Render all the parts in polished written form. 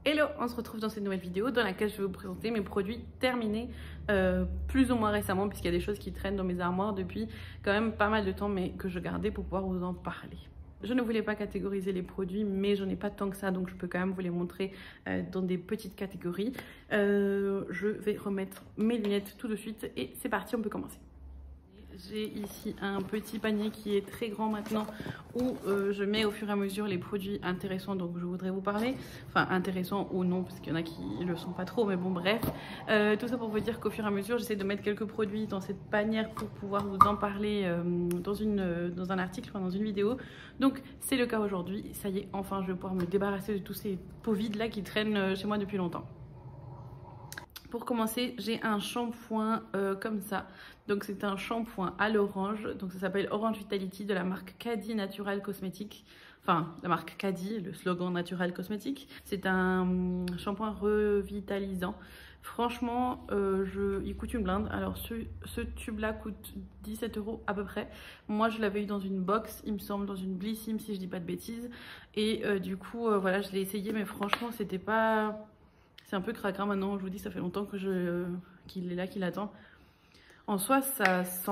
Hello, on se retrouve dans cette nouvelle vidéo dans laquelle je vais vous présenter mes produits terminés plus ou moins récemment, puisqu'il y a des choses qui traînent dans mes armoires depuis quand même pas mal de temps, mais que je gardais pour pouvoir vous en parler. Je ne voulais pas catégoriser les produits, mais j'en ai pas tant que ça, donc je peux quand même vous les montrer dans des petites catégories. Je vais remettre mes lunettes tout de suite et c'est parti, on peut commencer. J'ai ici un petit panier qui est très grand maintenant où je mets au fur et à mesure les produits intéressants dont je voudrais vous parler. Enfin intéressants ou non parce qu'il y en a qui ne le sont pas trop, mais bon bref. Tout ça pour vous dire qu'au fur et à mesure j'essaie de mettre quelques produits dans cette panière pour pouvoir vous en parler dans un article, enfin dans une vidéo. Donc c'est le cas aujourd'hui, ça y est, enfin je vais pouvoir me débarrasser de tous ces pots vides là qui traînent chez moi depuis longtemps. Pour commencer, j'ai un shampoing comme ça. Donc c'est un shampoing à l'orange. Donc ça s'appelle Orange Vitality de la marque Caddy Natural Cosmetics. Enfin, la marque Caddy, le slogan Natural Cosmetics. C'est un shampoing revitalisant. Franchement, il coûte une blinde. Alors ce tube-là coûte 17 € à peu près. Moi, je l'avais eu dans une box, il me semble, dans une Blissim si je dis pas de bêtises. Et du coup, voilà, je l'ai essayé, mais franchement, c'était pas... C'est un peu cracra maintenant, je vous dis, ça fait longtemps que qu'il est là, qu'il attend. En soi, ça sent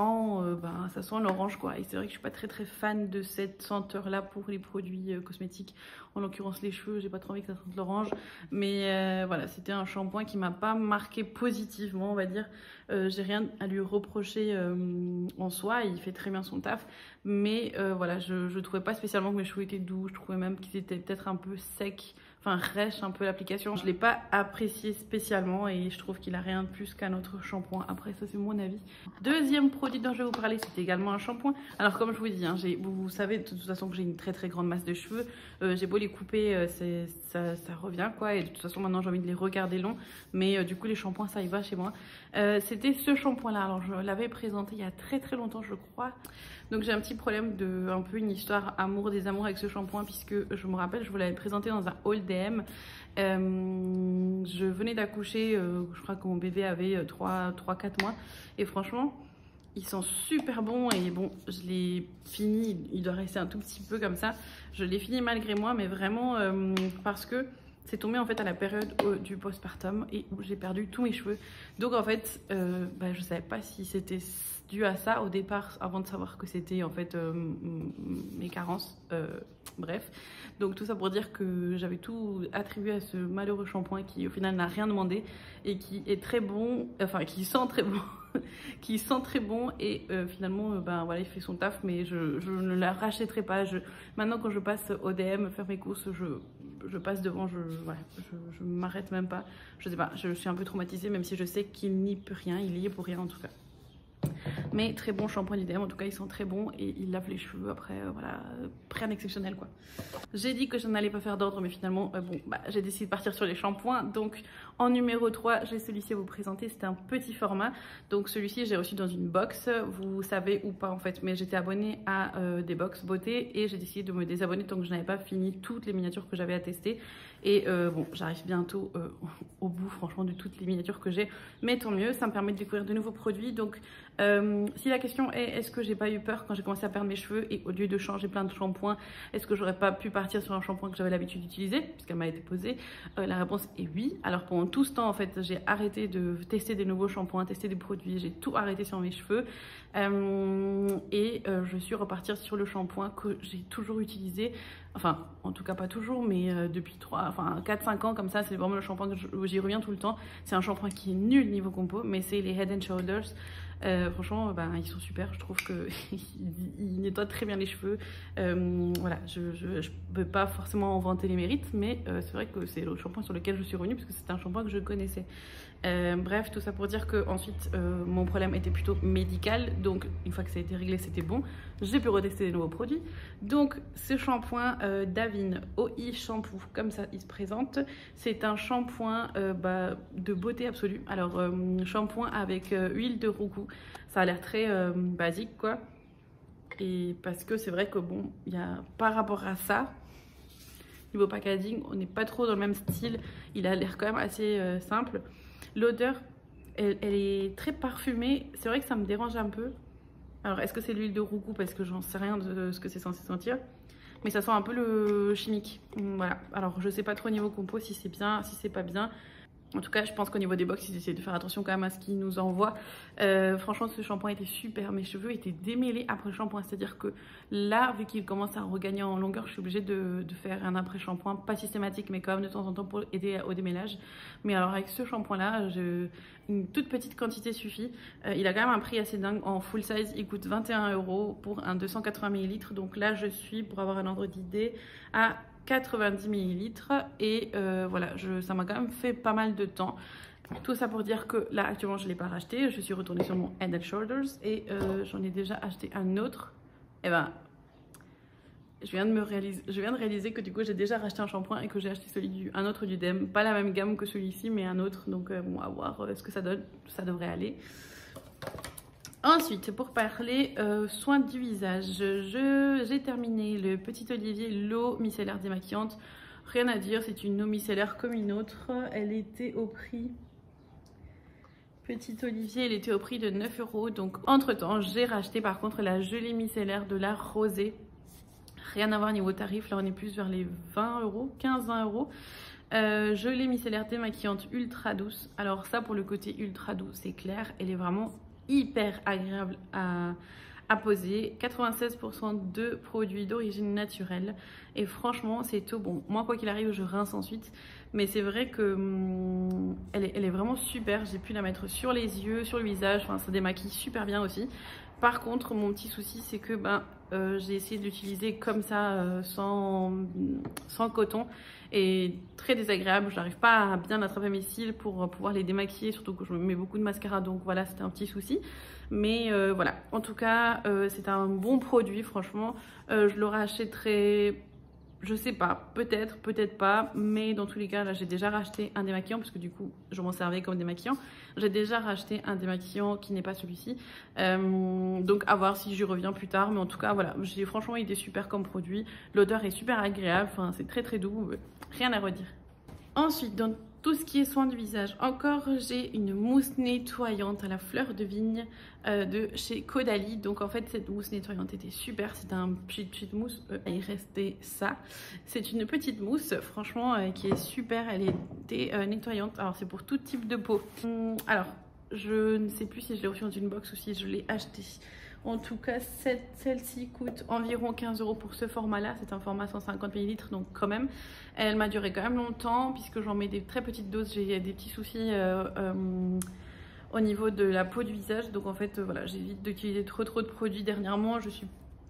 l'orange quoi. Et c'est vrai que je suis pas très fan de cette senteur là pour les produits cosmétiques. En l'occurrence les cheveux, j'ai pas trop envie que ça sente l'orange. Mais voilà, c'était un shampoing qui m'a pas marqué positivement, on va dire. J'ai rien à lui reprocher en soi, il fait très bien son taf. Mais voilà, je trouvais pas spécialement que mes cheveux étaient doux. Je trouvais même qu'ils étaient peut-être un peu secs. Enfin, rêche un peu l'application. Je l'ai pas apprécié spécialement et je trouve qu'il a rien de plus qu'un autre shampoing. Après, ça c'est mon avis. Deuxième produit dont je vais vous parler, c'est également un shampoing. Alors comme je vous dis, hein, vous savez de toute façon que j'ai une très grande masse de cheveux. J'ai beau les couper, ça revient quoi. Et de toute façon maintenant j'ai envie de les regarder longs. Mais du coup les shampoings ça y va chez moi. C'était ce shampoing là. Alors je l'avais présenté il y a très longtemps je crois. Donc j'ai un petit problème un peu une histoire amour-désamour avec ce shampoing puisque je me rappelle, je vous l'avais présenté dans un haul DM. Je venais d'accoucher, je crois que mon bébé avait 3-4 mois et franchement ils sont super bons et bon je l'ai fini, il doit rester un tout petit peu comme ça. Je l'ai fini malgré moi mais vraiment parce que c'est tombé en fait à la période du postpartum et j'ai perdu tous mes cheveux. Donc en fait je savais pas si c'était dû à ça au départ avant de savoir que c'était en fait mes carences. Bref, donc tout ça pour dire que j'avais tout attribué à ce malheureux shampoing qui au final n'a rien demandé et qui est très bon, enfin qui sent très bon. Qui sent très bon et finalement voilà il fait son taf mais je ne la rachèterai pas. Maintenant quand je passe au DM faire mes courses je passe devant, je m'arrête même pas. Je sais pas, je suis un peu traumatisée même si je sais qu'il n'y peut rien, il y est pour rien en tout cas. Mais très bon shampoing d'IDM, en tout cas ils sont très bons et ils lavent les cheveux après, voilà, rien d'exceptionnel quoi. J'ai dit que je n'allais pas faire d'ordre mais finalement j'ai décidé de partir sur les shampoings. Donc en numéro 3 j'ai celui-ci à vous présenter, c'est un petit format. Donc celui-ci j'ai reçu dans une box, vous savez ou pas en fait, mais j'étais abonnée à des box beauté et j'ai décidé de me désabonner tant que je n'avais pas fini toutes les miniatures que j'avais à tester. Et bon j'arrive bientôt au bout franchement de toutes les miniatures que j'ai, mais tant mieux, ça me permet de découvrir de nouveaux produits. Donc si la question est est-ce que j'ai pas eu peur quand j'ai commencé à perdre mes cheveux et au lieu de changer plein de shampoings, est-ce que j'aurais pas pu partir sur un shampoing que j'avais l'habitude d'utiliser puisqu'elle m'a été posée, la réponse est oui. Alors pendant tout ce temps en fait j'ai arrêté de tester des nouveaux shampoings, tester des produits, j'ai tout arrêté sur mes cheveux et je suis repartie sur le shampoing que j'ai toujours utilisé, enfin en tout cas pas toujours mais depuis 4-5 ans comme ça. C'est vraiment le shampoing où j'y reviens tout le temps. C'est un shampoing qui est nul niveau compo mais c'est les Head & Shoulders. Franchement ils sont super, je trouve qu'ils nettoient très bien les cheveux. Voilà, je peux pas forcément en vanter les mérites mais c'est vrai que c'est le shampoing sur lequel je suis revenue parce que c'est un shampoing que je connaissais. Bref, tout ça pour dire que ensuite mon problème était plutôt médical, donc une fois que ça a été réglé c'était bon, j'ai pu retester des nouveaux produits. Donc ce shampoing Davine OI Shampoo, comme ça il se présente, c'est un shampoing de beauté absolue. Alors shampoing avec huile de roucou, ça a l'air très basique quoi, et parce que c'est vrai que bon il y a par rapport à ça niveau packaging on n'est pas trop dans le même style, il a l'air quand même assez simple. L'odeur elle est très parfumée, c'est vrai que ça me dérange un peu. Alors est-ce que c'est l'huile de roucou parce que j'en sais rien de ce que c'est censé sentir, mais ça sent un peu le chimique. Voilà, alors je sais pas trop au niveau compo si c'est bien, si c'est pas bien. En tout cas, je pense qu'au niveau des box, ils essaient de faire attention quand même à ce qu'ils nous envoient. Franchement, ce shampoing était super. Mes cheveux étaient démêlés après le shampoing. C'est-à-dire que là, vu qu'ils commencent à regagner en longueur, je suis obligée de faire un après-shampoing. Pas systématique, mais quand même de temps en temps pour aider au démêlage. Mais alors avec ce shampoing-là, une toute petite quantité suffit. Il a quand même un prix assez dingue. En full size, il coûte 21 € pour un 280 ml. Donc là, je suis, pour avoir un ordre d'idée, à 90 ml et voilà, ça m'a quand même fait pas mal de temps. Tout ça pour dire que là actuellement je ne l'ai pas racheté, je suis retournée sur mon Head & Shoulders et j'en ai déjà acheté un autre. Et ben je viens de réaliser que du coup j'ai déjà racheté un shampoing et que j'ai acheté un autre du Dem, pas la même gamme que celui-ci mais un autre, donc bon, à voir ce que ça donne, ça devrait aller. Ensuite, pour parler soins du visage, j'ai terminé le Petit Olivier l'eau micellaire démaquillante. Rien à dire, c'est une eau micellaire comme une autre. Elle était au prix... Petit Olivier, elle était au prix de 9 €. Donc, entre-temps, j'ai racheté par contre la gelée micellaire de la Rosée. Rien à voir niveau tarif, là on est plus vers les 20 €, 15-20 €. Gelée micellaire démaquillante ultra douce. Alors ça, pour le côté ultra doux, c'est clair, elle est vraiment hyper agréable à poser. 96% de produits d'origine naturelle et franchement c'est tout bon. Moi quoi qu'il arrive je rince ensuite, mais c'est vrai que elle est vraiment super. J'ai pu la mettre sur les yeux, sur le visage, enfin ça démaquille super bien aussi. Par contre mon petit souci c'est que j'ai essayé de l'utiliser comme ça sans coton et très désagréable. Je n'arrive pas à bien attraper mes cils pour pouvoir les démaquiller, surtout que je mets beaucoup de mascara, donc voilà, c'était un petit souci. Mais voilà, en tout cas c'est un bon produit franchement. Je le rachèterai, je sais pas, peut-être, peut-être pas, mais dans tous les cas là j'ai déjà racheté un démaquillant parce que du coup je m'en servais comme démaquillant. J'ai déjà racheté un démaquillant qui n'est pas celui-ci, donc à voir si j'y reviens plus tard, mais en tout cas voilà, j'ai franchement été super comme produit. L'odeur est super agréable, enfin c'est très très doux, rien à redire. Ensuite, dans tout ce qui est soin du visage, encore j'ai une mousse nettoyante à la fleur de vigne de chez Caudalie. Donc en fait cette mousse nettoyante était super, c'était un petite mousse, il restait ça. C'est une petite mousse franchement qui est super, elle était nettoyante. Alors c'est pour tout type de peau. Alors je ne sais plus si je l'ai reçue dans une box ou si je l'ai achetée. En tout cas, celle-ci coûte environ 15 € pour ce format-là. C'est un format 150 ml, donc quand même. Elle m'a duré quand même longtemps, puisque j'en mets des très petites doses. J'ai des petits soucis au niveau de la peau du visage. Donc en fait, voilà, j'évite d'utiliser trop de produits dernièrement.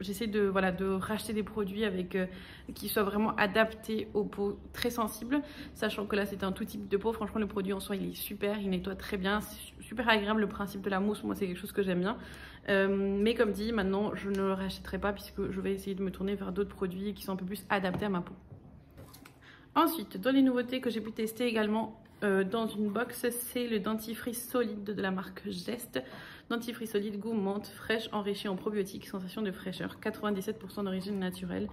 J'essaie de racheter des produits qui soient vraiment adaptés aux peaux très sensibles, sachant que là c'est un tout type de peau. Franchement le produit en soi il est super, il nettoie très bien, c'est super agréable. Le principe de la mousse, moi c'est quelque chose que j'aime bien, mais comme dit, maintenant je ne le rachèterai pas puisque je vais essayer de me tourner vers d'autres produits qui sont un peu plus adaptés à ma peau. Ensuite, dans les nouveautés que j'ai pu tester également dans une box, c'est le dentifrice solide de la marque Geste. Dentifrice solide goût menthe fraîche enrichi en probiotiques, sensation de fraîcheur, 97% d'origine naturelle.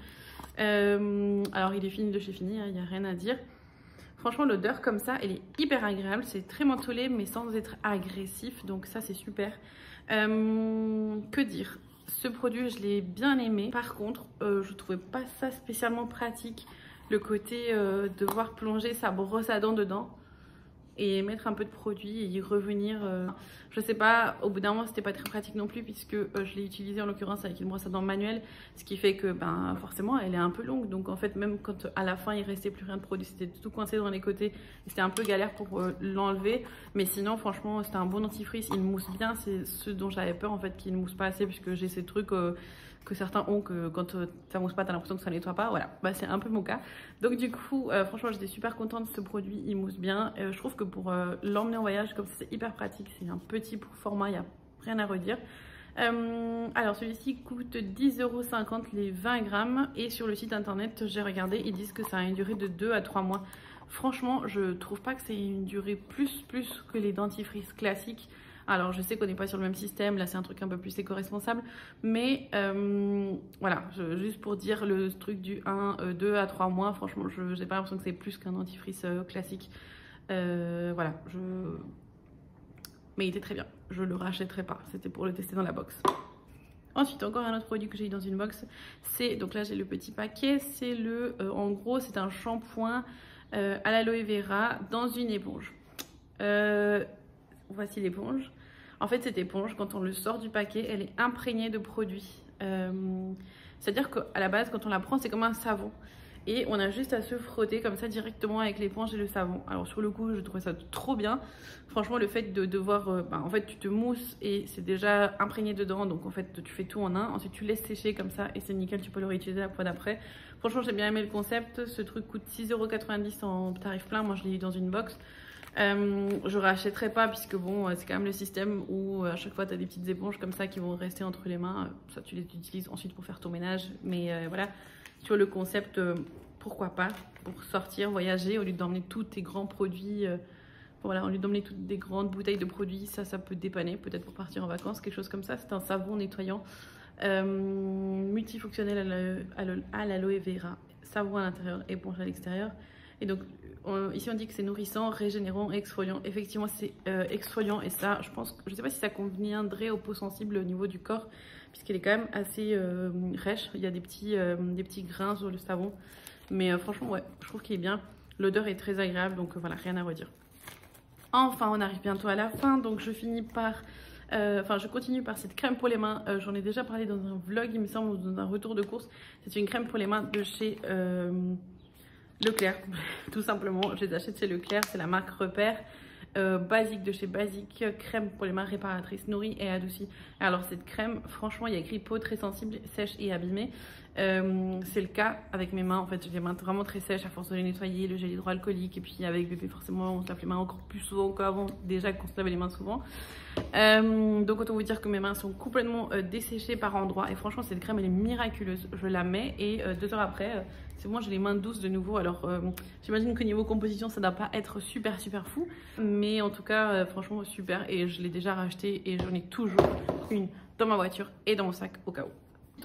Alors il est fini de chez Fini, il n'y a rien à dire. Franchement l'odeur comme ça elle est hyper agréable, c'est très mentholé mais sans être agressif, donc ça c'est super. Que dire, ce produit je l'ai bien aimé. Par contre je trouvais pas ça spécialement pratique, le côté devoir plonger sa brosse à dents dedans et mettre un peu de produit et y revenir. Je sais pas, au bout d'un moment c'était pas très pratique non plus puisque je l'ai utilisé en l'occurrence avec une brosse à dents manuelle, ce qui fait que forcément elle est un peu longue, donc en fait même quand à la fin il restait plus rien de produit, c'était tout coincé dans les côtés, c'était un peu galère pour l'enlever, mais sinon franchement c'était un bon dentifrice, il mousse bien. C'est ce dont j'avais peur en fait, qu'il ne mousse pas assez, puisque j'ai ces trucs que certains ont, que quand ça mousse pas t'as l'impression que ça nettoie pas. Voilà, c'est un peu mon cas. Donc du coup franchement j'étais super contente de ce produit, il mousse bien. Je trouve que pour l'emmener en voyage comme ça c'est hyper pratique, c'est un petit format, il n'y a rien à redire. Alors celui-ci coûte 10,50 € les 20 grammes et sur le site internet j'ai regardé, ils disent que ça a une durée de 2 à 3 mois. Franchement je trouve pas que c'est une durée plus que les dentifrices classiques. Alors je sais qu'on n'est pas sur le même système, là c'est un truc un peu plus éco-responsable, mais voilà, juste pour dire le truc du 2 à 3 mois, franchement j'ai pas l'impression que c'est plus qu'un dentifrice classique. Voilà, mais il était très bien, je le rachèterai pas, c'était pour le tester dans la box. Ensuite, encore un autre produit que j'ai eu dans une box, c'est, donc là j'ai le petit paquet, c'est le, en gros c'est un shampoing à l'aloe vera dans une éponge. Voici l'éponge. En fait, cette éponge, quand on le sort du paquet, elle est imprégnée de produits. C'est-à-dire qu'à la base, quand on la prend, c'est comme un savon. Et on a juste à se frotter comme ça directement avec l'éponge et le savon. Alors sur le coup, je trouvais ça trop bien. Franchement, le fait de devoir... en fait, tu te mousses et c'est déjà imprégné dedans. Donc en fait, tu fais tout en un. Ensuite, tu laisses sécher comme ça et c'est nickel. Tu peux le réutiliser la fois d'après. Franchement, j'ai bien aimé le concept. Ce truc coûte 6,90 € en tarif plein. Moi, je l'ai eu dans une box. Je rachèterai pas puisque bon, c'est quand même le système où à chaque fois tu as des petites éponges comme ça qui vont rester entre les mains. Ça, tu les utilises ensuite pour faire ton ménage. Mais voilà, sur le concept, pourquoi pas, pour sortir, voyager, au lieu d'emmener tous tes grands produits, voilà, au lieu d'emmener toutes des grandes bouteilles de produits, ça peut dépanner, peut-être pour partir en vacances, quelque chose comme ça. C'est un savon nettoyant multifonctionnel à l'aloe vera, savon à l'intérieur, éponge à l'extérieur. Et donc ici on dit que c'est nourrissant, régénérant, exfoliant. Effectivement c'est exfoliant et ça je pense, je sais pas si ça conviendrait aux peaux sensibles au niveau du corps puisqu'elle est quand même assez rêche. Il y a des petits grains sur le savon. Mais franchement ouais, je trouve qu'il est bien. L'odeur est très agréable donc voilà, rien à redire. Enfin on arrive bientôt à la fin donc je finis par... je continue par cette crème pour les mains. J'en ai déjà parlé dans un vlog il me semble, ou dans un retour de course. C'est une crème pour les mains de chez... Leclerc, tout simplement, je les achète chez Leclerc, c'est la marque Repère, basique de chez Basique, crème pour les mains réparatrice, nourrie et adoucie. Alors cette crème, franchement, il y a écrit peau très sensible, sèche et abîmée. C'est le cas avec mes mains, en fait, j'ai les mains vraiment très sèches à force de les nettoyer, le gel hydroalcoolique, et puis avec bébé, forcément, on se lave les mains encore plus souvent qu'avant, déjà qu'on se lavait les mains souvent. Donc autant vous dire que mes mains sont complètement desséchées par endroits et franchement cette crème elle est miraculeuse. Je la mets et 2 heures après c'est bon, j'ai les mains douces de nouveau. Alors j'imagine que niveau composition ça ne doit pas être super fou, mais en tout cas franchement super, et je l'ai déjà racheté et j'en ai toujours une dans ma voiture et dans mon sac au cas où.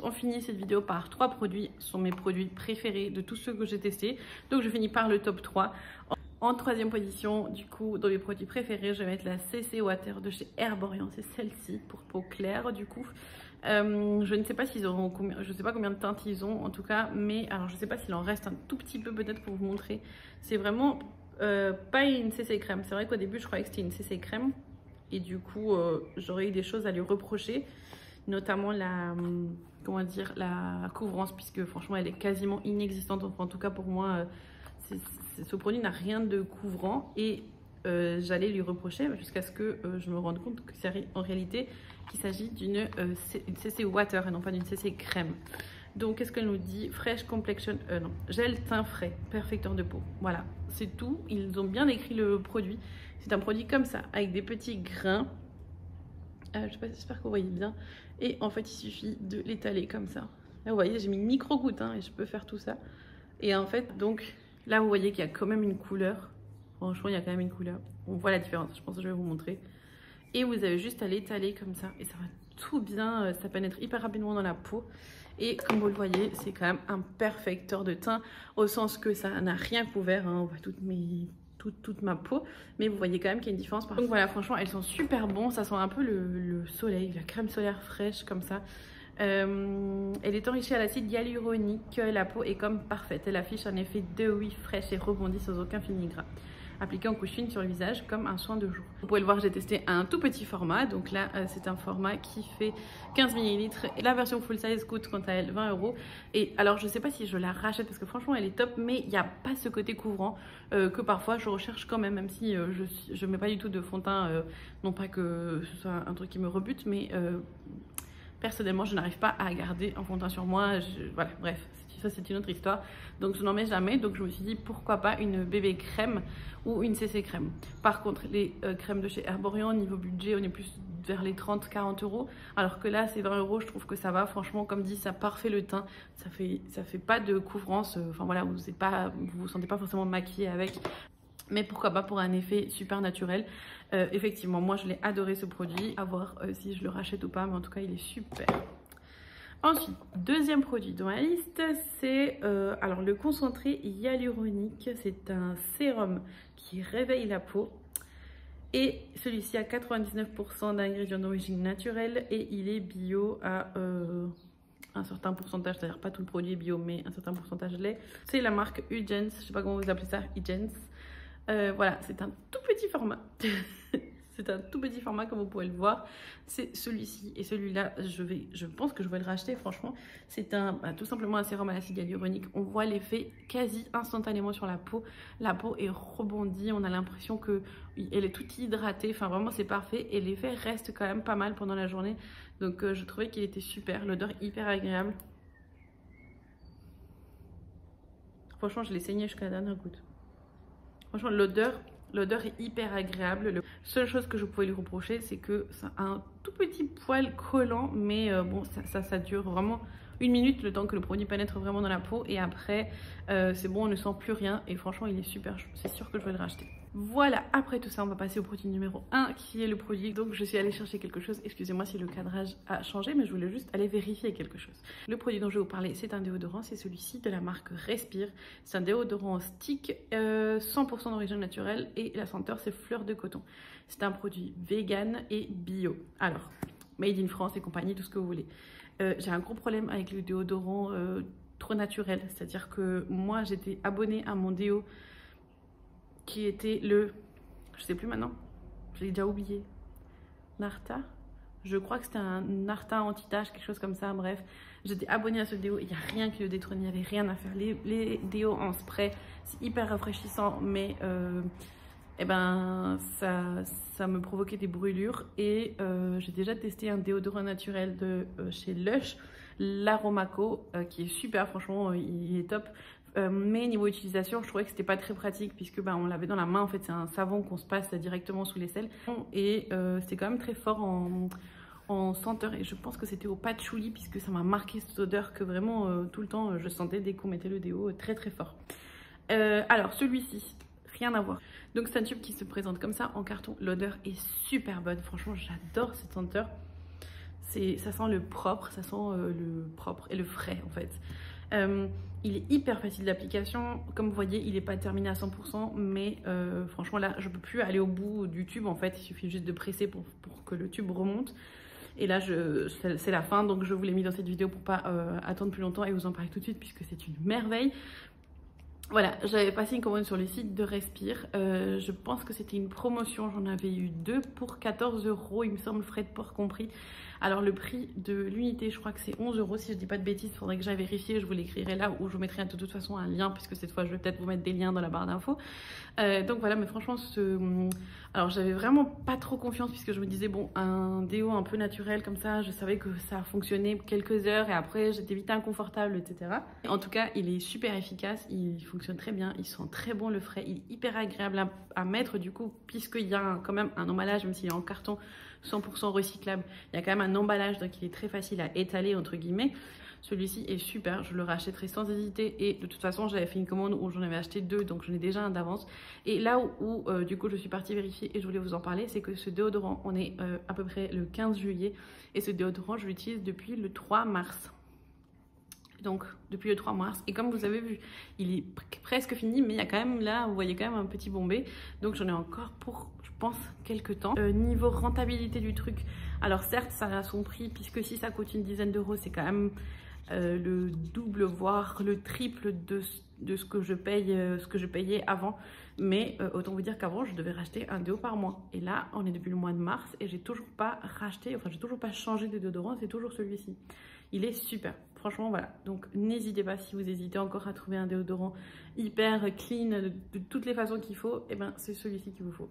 On finit cette vidéo par 3 produits, ce sont mes produits préférés de tous ceux que j'ai testés, donc je finis par le top 3. En 3e position, du coup, dans mes produits préférés, je vais mettre la CC Water de chez Herborian. C'est celle-ci pour peau claire, du coup. Je ne sais pas s'ils auront combien, je sais pas combien de teintes ils ont en tout cas, mais alors je sais pas s'il en reste un tout petit peu peut-être pour vous montrer. C'est vraiment pas une CC crème. C'est vrai qu'au début, je croyais que c'était une CC crème et du coup, j'aurais eu des choses à lui reprocher, notamment la, comment dire, la couvrance, puisque franchement, elle est quasiment inexistante. Enfin, en tout cas pour moi. Ce produit n'a rien de couvrant et j'allais lui reprocher jusqu'à ce que je me rende compte que c'est en réalité qu'il s'agit d'une CC Water et non pas d'une CC crème. Donc qu'est-ce qu'elle nous dit? Fresh Complexion, non, gel teint frais, perfecteur de peau. Voilà, c'est tout. Ils ont bien écrit le produit. C'est un produit comme ça, avec des petits grains. Je sais pas, j'espère que vous voyez bien. Et en fait, il suffit de l'étaler comme ça. Là, vous voyez, j'ai mis une micro-goutte et je peux faire tout ça. Et en fait, donc... Là, vous voyez qu'il y a quand même une couleur. Franchement, il y a quand même une couleur. On voit la différence. Je pense que je vais vous montrer. Et vous avez juste à l'étaler comme ça. Et ça va tout bien. Ça pénètre hyper rapidement dans la peau. Et comme vous le voyez, c'est quand même un perfecteur de teint. Au sens que ça n'a rien couvert. On voit toute ma peau. Mais vous voyez quand même qu'il y a une différence. Donc voilà, franchement, elles sont super bons. Ça sent un peu le soleil. La crème solaire fraîche comme ça. Elle est enrichie à l'acide hyaluronique, la peau est comme parfaite. Elle affiche un effet dewy, fraîche et rebondit sans aucun fini gras. Appliqué en couche fine sur le visage comme un soin de jour. Vous pouvez le voir, j'ai testé un tout petit format. Donc là, c'est un format qui fait 15 ml. Et la version full size coûte quant à elle 20 €. Et alors, je sais pas si je la rachète parce que franchement, elle est top. Mais il n'y a pas ce côté couvrant que parfois je recherche quand même. Même si je mets pas du tout de fond de teint. Non pas que ce soit un truc qui me rebute, mais... personnellement, je n'arrive pas à garder un fond de teint sur moi. Voilà, bref, ça c'est une autre histoire. Donc je n'en mets jamais. Donc je me suis dit pourquoi pas une bébé crème ou une CC crème. Par contre, les crèmes de chez Herborian, niveau budget, on est plus vers les 30-40 €. Alors que là, c'est 20 €. Je trouve que ça va. Franchement, comme dit, ça parfait le teint. Ça fait pas de couvrance. Enfin voilà, vous vous sentez pas forcément maquillé avec. Mais pourquoi pas pour un effet super naturel. Effectivement, moi je l'ai adoré ce produit. À voir si je le rachète ou pas, mais en tout cas il est super. Ensuite, 2e produit dans ma liste, c'est alors le concentré hyaluronique. C'est un sérum qui réveille la peau. Et celui-ci a 99% d'ingrédients d'origine naturelle et il est bio à un certain pourcentage, c'est-à-dire pas tout le produit est bio, mais un certain pourcentage l'est. C'est la marque Hugens, je sais pas comment vous appelez ça, Hugens. Voilà, c'est un tout petit format. C'est un tout petit format comme vous pouvez le voir. C'est celui-ci et celui-là, je pense que je vais le racheter franchement. C'est tout simplement un sérum à l'acide hyaluronique. On voit l'effet quasi instantanément sur la peau. La peau est rebondie, on a l'impression qu'elle est toute hydratée. Enfin vraiment c'est parfait et l'effet reste quand même pas mal pendant la journée. Donc je trouvais qu'il était super, l'odeur hyper agréable. Franchement je l'ai saigné jusqu'à la dernière goutte. Franchement l'odeur est hyper agréable. La seule chose que je pouvais lui reprocher, c'est que ça a un tout petit poil collant, mais bon, ça dure vraiment 1 minute, le temps que le produit pénètre vraiment dans la peau. Et après, c'est bon, on ne sent plus rien. Et franchement, il est super. C'est sûr que je vais le racheter. Voilà, après tout ça, on va passer au produit numéro 1, qui est le produit. Donc, je suis allée chercher quelque chose. Excusez-moi si le cadrage a changé, mais je voulais juste aller vérifier quelque chose. Le produit dont je vais vous parler, c'est un déodorant. C'est celui-ci de la marque Respire. C'est un déodorant stick, 100% d'origine naturelle. Et la senteur, c'est fleur de coton. C'est un produit vegan et bio. Alors, made in France et compagnie, tout ce que vous voulez. J'ai un gros problème avec le déodorant trop naturel. C'est-à-dire que moi, j'étais abonnée à mon déo qui était je sais plus maintenant, j'ai déjà oublié, Narta. Je crois que c'était un Narta anti-tache, quelque chose comme ça, bref. J'étais abonnée à ce déo, il n'y a rien qui le détrône, il n'y avait rien à faire. Les déos en spray, c'est hyper rafraîchissant, mais eh ben, ça me provoquait des brûlures. Et j'ai déjà testé un déodorant naturel de chez Lush, l'Aromaco, qui est super, franchement, il est top. Mais niveau utilisation, je trouvais que c'était pas très pratique puisque on l'avait dans la main. En fait, c'est un savon qu'on se passe directement sous l'aisselle. Et c'est quand même très fort en senteur. Et je pense que c'était au patchouli puisque ça m'a marqué cette odeur que vraiment tout le temps je sentais dès qu'on mettait le déo très très fort. Alors celui-ci, rien à voir. Donc c'est un tube qui se présente comme ça en carton. L'odeur est super bonne. Franchement, j'adore cette senteur. Ça sent le propre, ça sent le propre et le frais en fait. Il est hyper facile d'application. Comme vous voyez, il n'est pas terminé à 100%, mais franchement là, je peux plus aller au bout du tube en fait. Il suffit juste de presser pour que le tube remonte. Et là, c'est la fin, donc je vous l'ai mis dans cette vidéo pour pas attendre plus longtemps et vous en parler tout de suite puisque c'est une merveille. Voilà, j'avais passé une commande sur le site de Respire. Je pense que c'était une promotion. J'en avais eu 2 pour 14 €, il me semble, frais de port compris. Alors le prix de l'unité, je crois que c'est 11 € si je dis pas de bêtises. Il faudrait que j'aille vérifier. Je vous l'écrirai là ou je vous mettrai de toute façon un lien puisque cette fois je vais peut-être vous mettre des liens dans la barre d'infos. Donc voilà, mais franchement, alors j'avais vraiment pas trop confiance puisque je me disais bon, un déo un peu naturel comme ça, je savais que ça fonctionnait quelques heures et après j'étais vite inconfortable, etc. En tout cas, il est super efficace, il fonctionne très bien, il sent très bon le frais, il est hyper agréable à mettre du coup puisqu'il y a quand même un emballage, même s'il est en carton 100% recyclable, il y a quand même un emballage donc il est très facile à étaler entre guillemets. Celui-ci est super, je le rachèterai sans hésiter et de toute façon j'avais fait une commande où j'en avais acheté 2 donc j'en ai déjà un d'avance. Et là où du coup je suis partie vérifier et je voulais vous en parler, c'est que ce déodorant, on est à peu près le 15 juillet et ce déodorant je l'utilise depuis le 3 mars. Donc depuis le 3 mars et comme vous avez vu il est presque fini mais il y a quand même là vous voyez quand même un petit bombé donc j'en ai encore pour je pense quelques temps. Niveau rentabilité du truc, alors certes ça a son prix puisque si ça coûte une dizaine d'euros c'est quand même le double voire le triple de ce que je paye, ce que je payais avant, mais autant vous dire qu'avant je devais racheter un déo par mois et là on est depuis le mois de mars et j'ai toujours pas racheté, enfin j'ai toujours pas changé de déodorant, c'est toujours celui-ci. Il est super, franchement voilà, donc n'hésitez pas si vous hésitez encore à trouver un déodorant hyper clean de toutes les façons qu'il faut, et ben c'est celui-ci qu'il vous faut.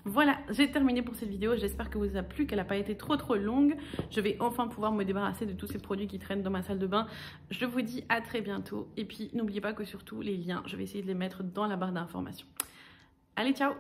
Voilà, j'ai terminé pour cette vidéo, j'espère que vous a plu, qu'elle n'a pas été trop longue. Je vais enfin pouvoir me débarrasser de tous ces produits qui traînent dans ma salle de bain. Je vous dis à très bientôt et puis n'oubliez pas que surtout les liens, je vais essayer de les mettre dans la barre d'informations. Allez, ciao!